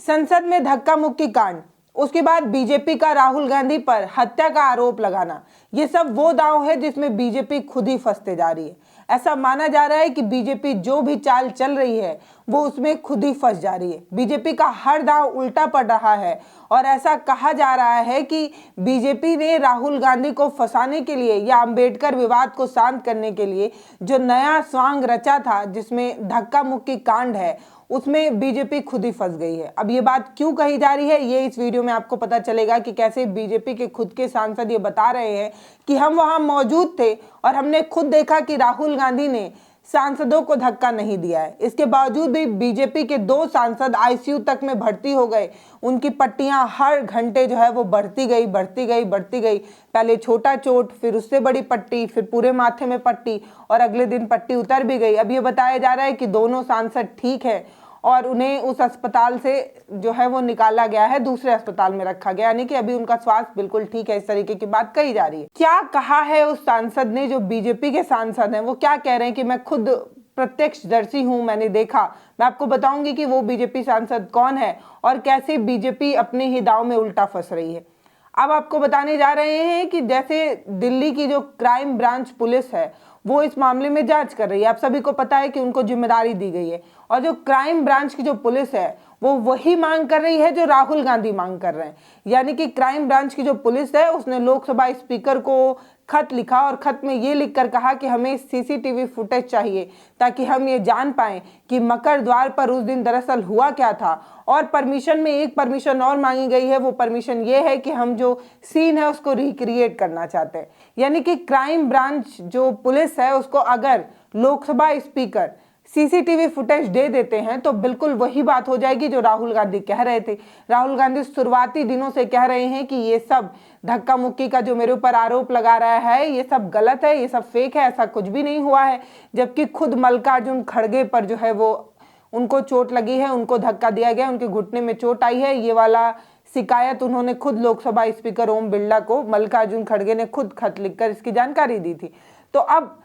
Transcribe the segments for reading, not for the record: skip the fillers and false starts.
संसद में धक्का मुक्की कांड, उसके बाद बीजेपी का राहुल गांधी पर हत्या का आरोप लगाना, ये सब वो दांव है जिसमें बीजेपी खुद ही फंसते जा रही है। ऐसा माना जा रहा है कि बीजेपी जो भी चाल चल रही है वो उसमें खुद ही फंस जा रही है। बीजेपी का हर दांव उल्टा पड़ रहा है और ऐसा कहा जा रहा है कि बीजेपी ने राहुल गांधी को फंसाने के लिए या अंबेडकर विवाद को शांत करने के लिए जो नया स्वांग रचा था, जिसमें धक्का मुक्की कांड है, उसमें बीजेपी खुद ही फंस गई है। अब ये बात क्यों कही जा रही है, ये इस वीडियो में आपको पता चलेगा कि कैसे बीजेपी के खुद के सांसद ये बता रहे हैं कि हम वहां मौजूद थे और हमने खुद देखा कि राहुल गांधी ने सांसदों को धक्का नहीं दिया है। इसके बावजूद भी बीजेपी के 2 सांसद आईसीयू तक में भर्ती हो गए। उनकी पट्टियां हर घंटे जो है वो बढ़ती गई। पहले छोटा चोट, फिर उससे बड़ी पट्टी, फिर पूरे माथे में पट्टी और अगले दिन पट्टी उतर भी गई। अब ये बताया जा रहा है कि दोनों सांसद ठीक है और उन्हें उस अस्पताल से जो है वो निकाला गया है, दूसरे अस्पताल में रखा गया, यानी कि अभी उनका स्वास्थ्य बिल्कुल ठीक है। इस तरीके की बात कही जा रही है। क्या कहा है उस सांसद ने, जो बीजेपी के सांसद हैं, वो क्या कह रहे हैं कि मैं खुद प्रत्यक्षदर्शी हूं, मैंने देखा। मैं आपको बताऊंगी कि वो बीजेपी सांसद कौन है और कैसे बीजेपी अपने ही दांव में उल्टा फंस रही है। अब आपको बताने जा रहे हैं कि जैसे दिल्ली की जो क्राइम ब्रांच पुलिस है वो इस मामले में जांच कर रही है। आप सभी को पता है कि उनको जिम्मेदारी दी गई है और जो क्राइम ब्रांच की जो पुलिस है वो वही मांग कर रही है जो राहुल गांधी मांग कर रहे हैं। यानी कि क्राइम ब्रांच की जो पुलिस है उसने लोकसभा स्पीकर को खत लिखा और खत में ये लिखकर कहा कि हमें सीसीटीवी फुटेज चाहिए ताकि हम ये जान पाएं कि मकर द्वार पर उस दिन दरअसल हुआ क्या था। और परमिशन में एक परमिशन और मांगी गई है, वो परमिशन ये है कि हम जो सीन है उसको रिक्रिएट करना चाहते हैं। यानी कि क्राइम ब्रांच जो पुलिस है उसको अगर लोकसभा स्पीकर सीसीटीवी फुटेज दे देते हैं तो बिल्कुल वही बात हो जाएगी जो राहुल गांधी कह रहे थे। राहुल गांधी शुरुआती दिनों से कह रहे हैं कि ये सब धक्का मुक्की का जो मेरे ऊपर आरोप लगा रहा है ये सब गलत है, ये सब फेक है, ऐसा कुछ भी नहीं हुआ है। जबकि खुद मल्लिकार्जुन खड़गे पर जो है वो उनको चोट लगी है, उनको धक्का दिया गया, उनके घुटने में चोट आई है। ये वाला शिकायत उन्होंने खुद लोकसभा स्पीकर ओम बिरला को मल्लिकार्जुन खड़गे ने खुद खत लिखकर इसकी जानकारी दी थी। तो अब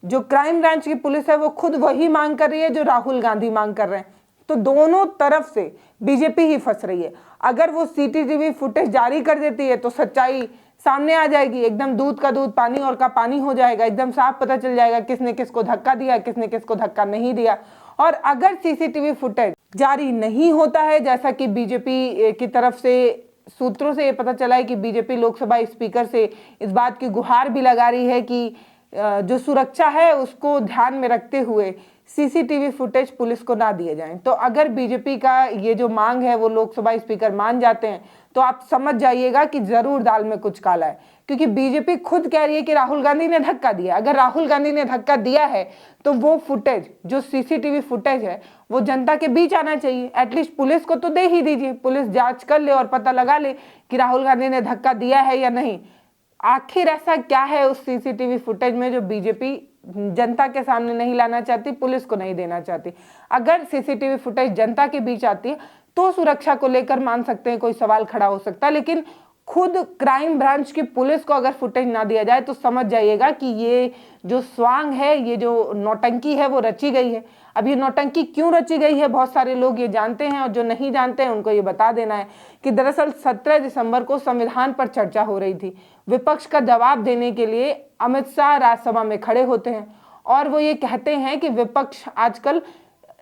जो क्राइम ब्रांच की पुलिस है वो खुद वही मांग कर रही है जो राहुल गांधी मांग कर रहे हैं। तो दोनों तरफ से बीजेपी ही फंस रही है। अगर वो सीसीटीवी फुटेज जारी कर देती है तो सच्चाई सामने आ जाएगी, एकदम दूध का दूध पानी और का पानी हो जाएगा, एकदम साफ पता चल जाएगा किसने किसको धक्का दिया, किसने किसको धक्का नहीं दिया। और अगर सीसीटीवी फुटेज जारी नहीं होता है, जैसा कि बीजेपी की तरफ से सूत्रों से ये पता चला है कि बीजेपी लोकसभा स्पीकर से इस बात की गुहार भी लगा रही है कि जो सुरक्षा है उसको ध्यान में रखते हुए सीसीटीवी फुटेज पुलिस को ना दिए जाएं। तो अगर बीजेपी का ये जो मांग है वो लोकसभा स्पीकर मान जाते हैं तो आप समझ जाइएगा कि जरूर दाल में कुछ काला है, क्योंकि बीजेपी खुद कह रही है कि राहुल गांधी ने धक्का दिया। अगर राहुल गांधी ने धक्का दिया है तो वो फुटेज, जो सीसीटीवी फुटेज है, वो जनता के बीच आना चाहिए। एटलीस्ट पुलिस को तो दे ही दीजिए, पुलिस जांच कर ले और पता लगा ले कि राहुल गांधी ने धक्का दिया है या नहीं। आखिर ऐसा क्या है उस सीसीटीवी फुटेज में जो बीजेपी जनता के सामने नहीं लाना चाहती, पुलिस को नहीं देना चाहती? अगर सीसीटीवी फुटेज जनता के बीच आती है तो सुरक्षा को लेकर मान सकते हैं कोई सवाल खड़ा हो सकता है, लेकिन खुद क्राइम ब्रांच की पुलिस को अगर फुटेज ना दिया जाए तो समझ जाइएगा कि ये जो स्वांग है, ये जो नौटंकी है वो रची गई है। अब ये नौटंकी क्यों रची गई है, बहुत सारे लोग ये जानते हैं और जो नहीं जानते हैं उनको ये बता देना है कि दरअसल 17 दिसंबर को संविधान पर चर्चा हो रही थी। विपक्ष का जवाब देने के लिए अमित शाह राज्यसभा में खड़े होते हैं और वो ये कहते हैं कि विपक्ष आजकल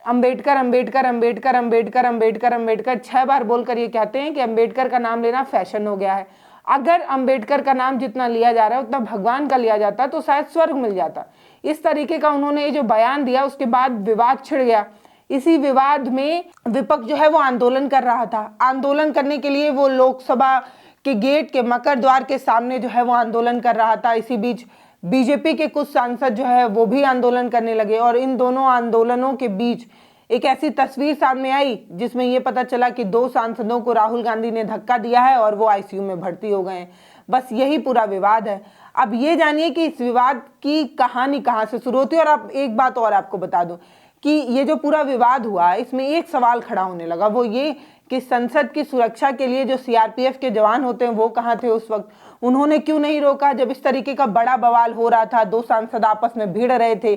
अंबेडकर अंबेडकर अंबेडकर अंबेडकर अंबेडकर अंबेडकर 6 बार बोलकर ये कहते हैं कि अंबेडकर का नाम लेना फैशन हो गया है। अगर अंबेडकर का नाम जितना लिया जा रहा है उतना भगवान का लिया जाता तो शायद स्वर्ग मिल जाता। इस तरीके का उन्होंने ये जो बयान दिया, उसके बाद विवाद छिड़ गया। इसी विवाद में विपक्ष जो है वो आंदोलन कर रहा था। आंदोलन करने के लिए वो लोकसभा के गेट के मकर द्वार के सामने जो है वो आंदोलन कर रहा था। इसी बीच बीजेपी के कुछ सांसद जो है वो भी आंदोलन करने लगे और इन दोनों आंदोलनों के बीच एक ऐसी तस्वीर सामने आई जिसमें ये पता चला कि 2 सांसदों को राहुल गांधी ने धक्का दिया है और वो आईसीयू में भर्ती हो गए हैं। बस यही पूरा विवाद है। अब ये जानिए कि इस विवाद की कहानी कहाँ से शुरू होती है। और अब एक बात और आपको बता दूं कि ये जो पूरा विवाद हुआ इसमें एक सवाल खड़ा होने लगा, वो ये कि संसद की सुरक्षा के लिए जो सीआरपीएफ के जवान होते हैं वो कहाँ थे उस वक्त, उन्होंने क्यों नहीं रोका जब इस तरीके का बड़ा बवाल हो रहा था, 2 सांसद आपस में भिड़ रहे थे,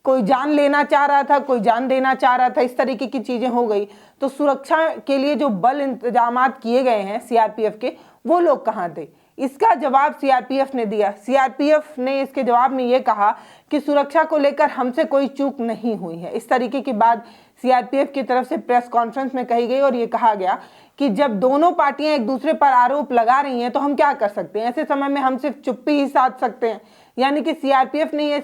कोई जान लेना चाह रहा था, कोई जान देना चाह रहा था, इस तरीके की चीजें हो गई। तो सुरक्षा के लिए जो बल इंतजामात किए गए हैं सीआरपीएफ के, वो लोग कहाँ थे? इसका जवाब सीआरपीएफ ने दिया। सीआरपीएफ ने इसके जवाब में ये कहा कि सुरक्षा को लेकर हमसे कोई चूक नहीं हुई है। इस तरीके की बात सीआरपीएफ की तरफ से प्रेस कॉन्फ्रेंस में कही गई और ये कहा गया कि जब दोनों पार्टियां एक दूसरे पर आरोप लगा रही हैं तो हम क्या कर सकते हैं, ऐसे समय में हम सिर्फ चुप्पी ही साध सकते हैं। यानी कि सीआरपीएफ ने ये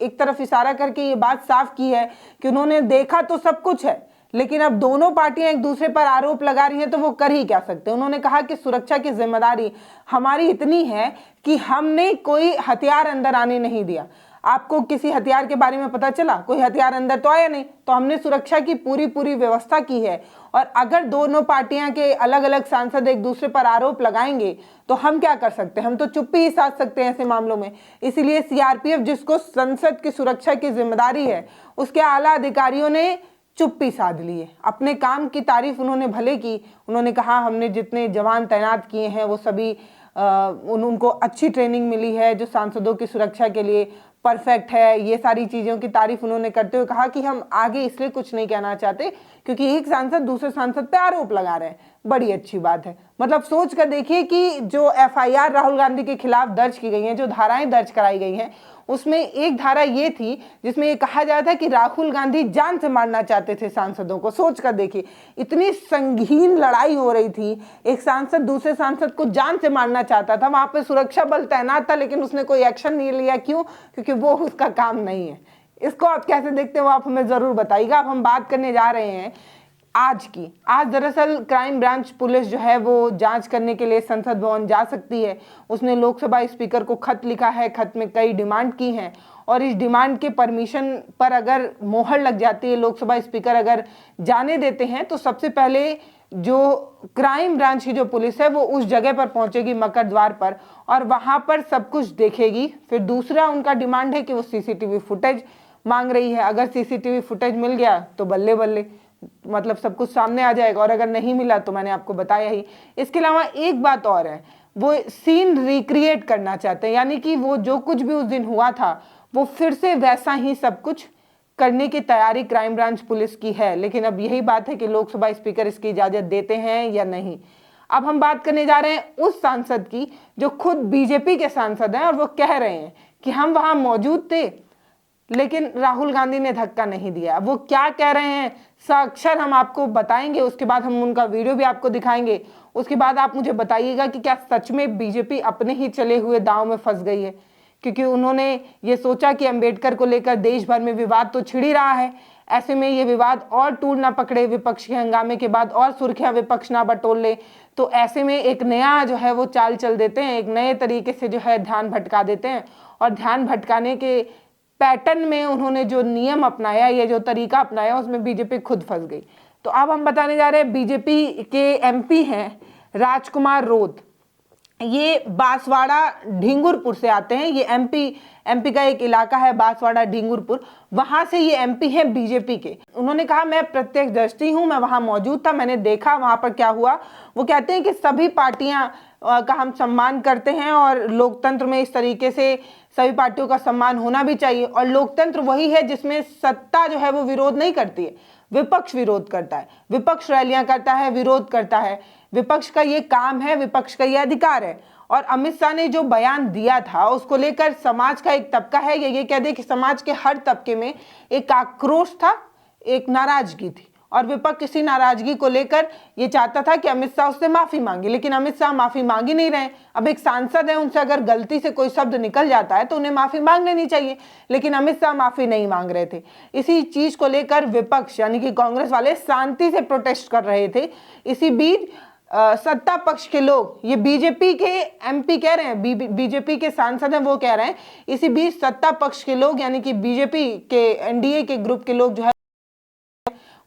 एक तरफ इशारा करके ये बात साफ की है कि उन्होंने देखा तो सब कुछ है, लेकिन अब दोनों पार्टियां एक दूसरे पर आरोप लगा रही हैं तो वो कर ही क्या सकते हैं। उन्होंने कहा कि सुरक्षा की जिम्मेदारी हमारी इतनी है कि हमने कोई हथियार अंदर आने नहीं दिया। आपको किसी हथियार के बारे में पता चला? कोई हथियार अंदर तो आया नहीं। तो हमने सुरक्षा की पूरी व्यवस्था की है, और अगर दोनों पार्टियां के अलग अलग सांसद एक दूसरे पर आरोप लगाएंगे तो हम क्या कर सकते हैं? हम तो चुप्पी ही साध सकते हैं ऐसे मामलों में। इसीलिए सीआरपीएफ, जिसको संसद की सुरक्षा की जिम्मेदारी है, उसके आला अधिकारियों ने चुप्पी साध ली है। अपने काम की तारीफ उन्होंने भले की, उन्होंने कहा हमने जितने जवान तैनात किए हैं वो सभी उनको अच्छी ट्रेनिंग मिली है जो सांसदों की सुरक्षा के लिए परफेक्ट है। ये सारी चीज़ों की तारीफ उन्होंने करते हुए कहा कि हम आगे इसलिए कुछ नहीं कहना चाहते क्योंकि एक सांसद दूसरे सांसद पे आरोप लगा रहे हैं। बड़ी अच्छी बात है। मतलब सोच कर देखिए कि जो एफआईआर राहुल गांधी के खिलाफ दर्ज की गई हैं, जो धाराएं दर्ज कराई गई हैं, उसमें एक धारा ये थी जिसमें ये कहा जाता था कि राहुल गांधी जान से मारना चाहते थे सांसदों को। सोच कर देखिए, इतनी संगीन लड़ाई हो रही थी, एक सांसद दूसरे सांसद को जान से मारना चाहता था, वहां पे सुरक्षा बल तैनात था लेकिन उसने कोई एक्शन नहीं लिया। क्यों? क्योंकि वो उसका काम नहीं है। इसको आप कैसे देखते हो, आप हमें जरूर बताइएगा। अब हम बात करने जा रहे हैं आज की। आज दरअसल क्राइम ब्रांच पुलिस जो है वो जांच करने के लिए संसद भवन जा सकती है। उसने लोकसभा स्पीकर को खत लिखा है, खत में कई डिमांड की हैं, और इस डिमांड के परमिशन पर अगर मोहर लग जाती है, लोकसभा स्पीकर अगर जाने देते हैं, तो सबसे पहले जो क्राइम ब्रांच की जो पुलिस है वो उस जगह पर पहुंचेगी, मकर द्वार पर, और वहां पर सब कुछ देखेगी। फिर दूसरा उनका डिमांड है कि वो सीसीटीवी फुटेज मांग रही है। अगर सीसीटीवी फुटेज मिल गया तो बल्ले बल्ले, मतलब सब कुछ सामने आ जाएगा, और अगर नहीं मिला तो मैंने आपको बताया ही। इसके अलावा एक बात और है, वो सीन रिक्रिएट करना चाहते हैं, यानी कि वो जो कुछ भी उस दिन हुआ था वो फिर से वैसा ही सब कुछ करने की तैयारी क्राइम ब्रांच पुलिस की है। लेकिन अब यही बात है कि लोकसभा स्पीकर इसकी इजाजत देते हैं या नहीं। अब हम बात करने जा रहे हैं उस सांसद की जो खुद बीजेपी के सांसद हैं, और वो कह रहे हैं कि हम वहां मौजूद थे लेकिन राहुल गांधी ने धक्का नहीं दिया। वो क्या कह रहे हैं साक्षर हम आपको बताएंगे, उसके बाद हम उनका वीडियो भी आपको दिखाएंगे। उसके बाद आप मुझे बताइएगा कि क्या सच में बीजेपी अपने ही चले हुए दांव में फंस गई है, क्योंकि उन्होंने ये सोचा कि अंबेडकर को लेकर देश भर में विवाद तो छिड़ ही रहा है। ऐसे में ये विवाद और टूट ना पकड़े, विपक्ष के हंगामे के बाद और सुर्खियां विपक्ष ना बटोर ले, तो ऐसे में एक नया जो है वो चाल चल देते हैं, एक नए तरीके से जो है ध्यान भटका देते हैं। और ध्यान भटकाने के पैटर्न में उन्होंने जो नियम अपनाया, ये जो तरीका अपनाया, उसमें बीजेपी खुद फंस गई। तो अब हम बताने जा रहे हैं, बीजेपी के एमपी हैं राजकुमार रोत। ये बांसवाड़ा ढिंगुरपुर से आते हैं। ये एमपी का एक इलाका है बांसवाड़ा ढिंगुरपुर, वहां से ये एमपी हैं बीजेपी के। उन्होंने कहा मैं प्रत्यक्षदर्शी हूं, मैं वहां मौजूद था, मैंने देखा वहां पर क्या हुआ। वो कहते हैं कि सभी पार्टियां का हम सम्मान करते हैं, और लोकतंत्र में इस तरीके से सभी पार्टियों का सम्मान होना भी चाहिए। और लोकतंत्र वही है जिसमें सत्ता जो है वो विरोध नहीं करती है, विपक्ष विरोध करता है, विपक्ष रैलियां करता है, विरोध करता है। विपक्ष का ये काम है, विपक्ष का ये अधिकार है। और अमित शाह ने जो बयान दिया था उसको लेकर समाज का एक तबका है, ये कह दे कि समाज के हर तबके में एक आक्रोश था, एक नाराजगी थी, और विपक्ष इसी नाराजगी को लेकर ये चाहता था कि अमित शाह उससे माफी मांगे, लेकिन अमित शाह माफी मांग ही नहीं रहे। अब एक सांसद है, उनसे अगर गलती से कोई शब्द निकल जाता है तो उन्हें माफी मांग लेनी चाहिए, लेकिन अमित शाह माफी नहीं मांग रहे थे। इसी चीज को लेकर विपक्ष यानी कि कांग्रेस वाले शांति से प्रोटेस्ट कर रहे थे। इसी बीच सत्ता पक्ष के लोग, ये बीजेपी के एमपी कह रहे हैं, बीजेपी के सांसद हैं, वो कह रहे हैं, इसी बीच सत्ता पक्ष के लोग यानी कि बीजेपी के एनडीए के ग्रुप के लोग जो है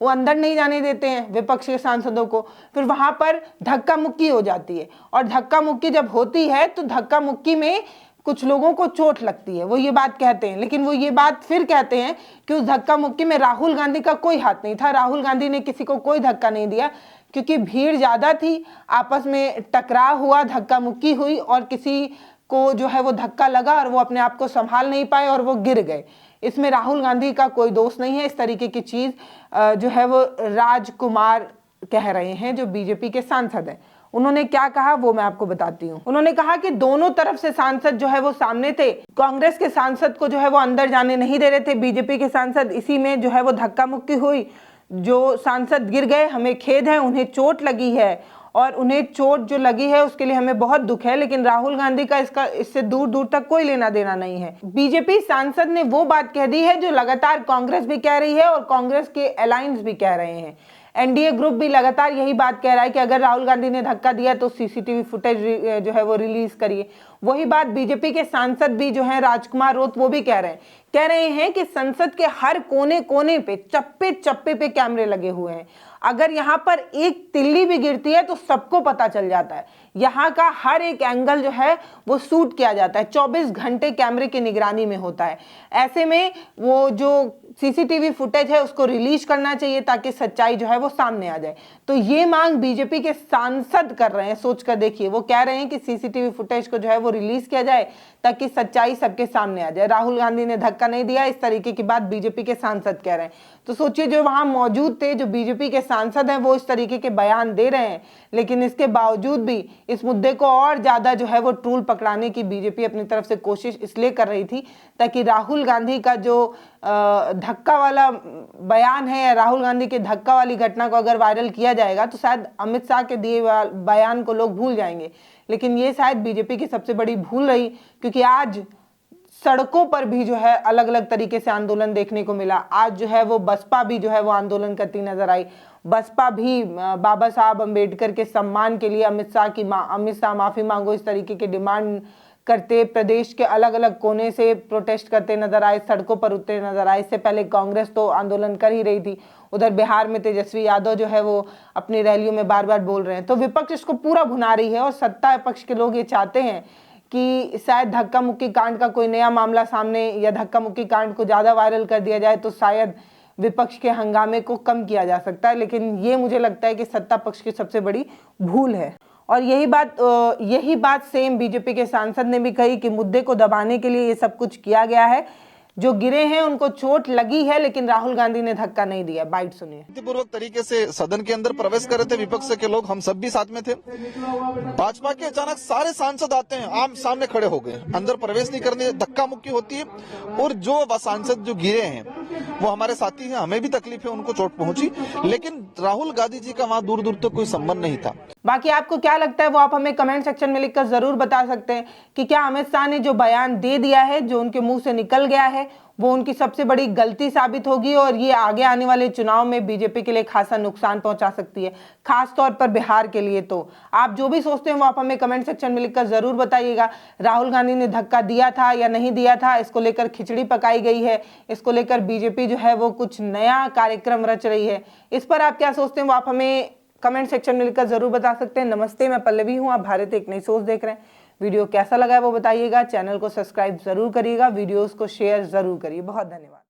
वो अंदर नहीं जाने देते हैं विपक्ष के सांसदों को। फिर वहां पर धक्का मुक्की हो जाती है, और धक्का मुक्की जब होती है तो धक्का मुक्की में कुछ लोगों को चोट लगती है, वो ये बात कहते हैं। लेकिन वो ये बात फिर कहते हैं कि उस धक्का मुक्की में राहुल गांधी का कोई हाथ नहीं था, राहुल गांधी ने किसी को कोई धक्का नहीं दिया, क्योंकि भीड़ ज्यादा थी, आपस में टकराव हुआ, धक्का मुक्की हुई, और किसी को जो है वो धक्का लगा और वो अपने आप को संभाल नहीं पाए और वो गिर गए। इसमें राहुल गांधी का कोई दोष नहीं है। इस तरीके की चीज जो है वो राजकुमार कह रहे हैं, जो बीजेपी के सांसद हैं। उन्होंने क्या कहा वो मैं आपको बताती हूँ। उन्होंने कहा कि दोनों तरफ से सांसद जो है वो सामने थे, कांग्रेस के सांसद को जो है वो अंदर जाने नहीं दे रहे थे बीजेपी के सांसद, इसी में जो है वो धक्का मुक्की हुई, जो सांसद गिर गए, हमें खेद है, उन्हें चोट लगी है और उन्हें चोट जो लगी है उसके लिए हमें बहुत दुख है, लेकिन राहुल गांधी का इससे दूर दूर तक कोई लेना देना नहीं है। बीजेपी सांसद ने वो बात कह दी है जो लगातार कांग्रेस भी कह रही है और कांग्रेस के अलायंस भी कह रहे हैं। एनडीए ग्रुप भी लगातार यही बात कह रहा है कि अगर राहुल गांधी ने धक्का दिया तो सीसीटीवी फुटेज जो है वो रिलीज करिए। वही बात बीजेपी के सांसद भी जो है राजकुमार रोत वो भी कह रहे हैं कि संसद के हर कोने कोने पे, चप्पे चप्पे पे कैमरे लगे हुए हैं। अगर यहाँ पर एक तिल्ली भी गिरती है तो सबको पता चल जाता है। यहाँ का हर एक एंगल जो है वो शूट किया जाता है, 24 घंटे कैमरे की निगरानी में होता है। ऐसे में वो जो सीसीटीवी फुटेज है उसको रिलीज करना चाहिए ताकि सच्चाई जो है वो सामने आ जाए। तो ये मांग बीजेपी के सांसद कर रहे हैं। सोच कर देखिए, वो कह रहे हैं कि सीसीटीवी फुटेज को जो है वो रिलीज किया जाए ताकि सच्चाई सबके सामने आ जाए। राहुल गांधी ने धक्का नहीं दिया, इस तरीके की बात बीजेपी के सांसद कह रहे हैं। तो सोचिए, जो वहां मौजूद थे, जो बीजेपी के सांसद हैं, वो इस तरीके के बयान दे रहे हैं, लेकिन इसके बावजूद भी इस मुद्दे को और ज्यादा जो है वो टूल पकड़ाने की बीजेपी अपनी तरफ से कोशिश इसलिए कर रही थी ताकि राहुल गांधी का जो धक्का वाला बयान है या राहुल गांधी के धक्का वाली घटना को अगर वायरल किया जाएगा तो शायद अमित शाह के दिए बयान को लोग भूल जाएंगे। लेकिन ये शायद बीजेपी की सबसे बड़ी भूल रही, क्योंकि आज सड़कों पर भी जो है अलग अलग तरीके से आंदोलन देखने को मिला। आज जो है वो बसपा भी जो है वो आंदोलन करती नजर आई। बसपा भी बाबा साहब अम्बेडकर के सम्मान के लिए अमित शाह माफी मांगो, इस तरीके की डिमांड करते प्रदेश के अलग अलग कोने से प्रोटेस्ट करते नजर आए, सड़कों पर उतरे नजर आए। इससे पहले कांग्रेस तो आंदोलन कर ही रही थी। उधर बिहार में तेजस्वी यादव जो है वो अपनी रैलियों में बार बार बोल रहे हैं। तो विपक्ष इसको पूरा भुना रही है और सत्ता पक्ष के लोग ये चाहते हैं कि शायद धक्का मुक्की कांड का कोई नया मामला सामने या धक्का मुक्की कांड को ज्यादा वायरल कर दिया जाए तो शायद विपक्ष के हंगामे को कम किया जा सकता है। लेकिन ये मुझे लगता है कि सत्ता पक्ष की सबसे बड़ी भूल है। और यही बात सेम बीजेपी के सांसद ने भी कही कि मुद्दे को दबाने के लिए ये सब कुछ किया गया है। जो गिरे हैं उनको चोट लगी है, लेकिन राहुल गांधी ने धक्का नहीं दिया। बाइट सुनिए। पूर्वक तरीके से सदन के अंदर प्रवेश कर रहे थे विपक्ष के लोग, हम सब भी साथ में थे। भाजपा के अचानक सारे सांसद आते हैं, आम सामने खड़े हो गए, अंदर प्रवेश नहीं करने, धक्का मुक्की होती है। और जो सांसद जो गिरे हैं वो हमारे साथी हैं, हमें भी तकलीफ है, उनको चोट पहुंची, लेकिन राहुल गांधी जी का वहां दूर दूर तक कोई संबंध नहीं था। बाकी आपको क्या लगता है वो आप हमें कमेंट सेक्शन में लिखकर जरूर बता सकते हैं कि क्या अमित शाह ने जो बयान दे दिया है, जो उनके मुंह से निकल गया है, वो उनकी सबसे बड़ी गलती साबित होगी और ये आगे आने वाले चुनाव में बीजेपी के लिए खासा नुकसान पहुंचा सकती है, खास तौर पर बिहार के लिए। तो आप जो भी सोचते हैं वो आप हमें कमेंट सेक्शन में लिखकर जरूर बताइएगा। राहुल गांधी ने धक्का दिया था या नहीं दिया था, इसको लेकर खिचड़ी पकाई गई है, इसको लेकर बीजेपी जो है वो कुछ नया कार्यक्रम रच रही है, इस पर आप क्या सोचते हैं वो आप हमें कमेंट सेक्शन में लिखकर जरूर बता सकते हैं। नमस्ते, मैं पल्लवी हूँ, आप भारत एक नई सोच देख रहे हैं। वीडियो कैसा लगा है वो बताइएगा, चैनल को सब्सक्राइब जरूर करिएगा, वीडियोस को शेयर जरूर करिए। बहुत धन्यवाद।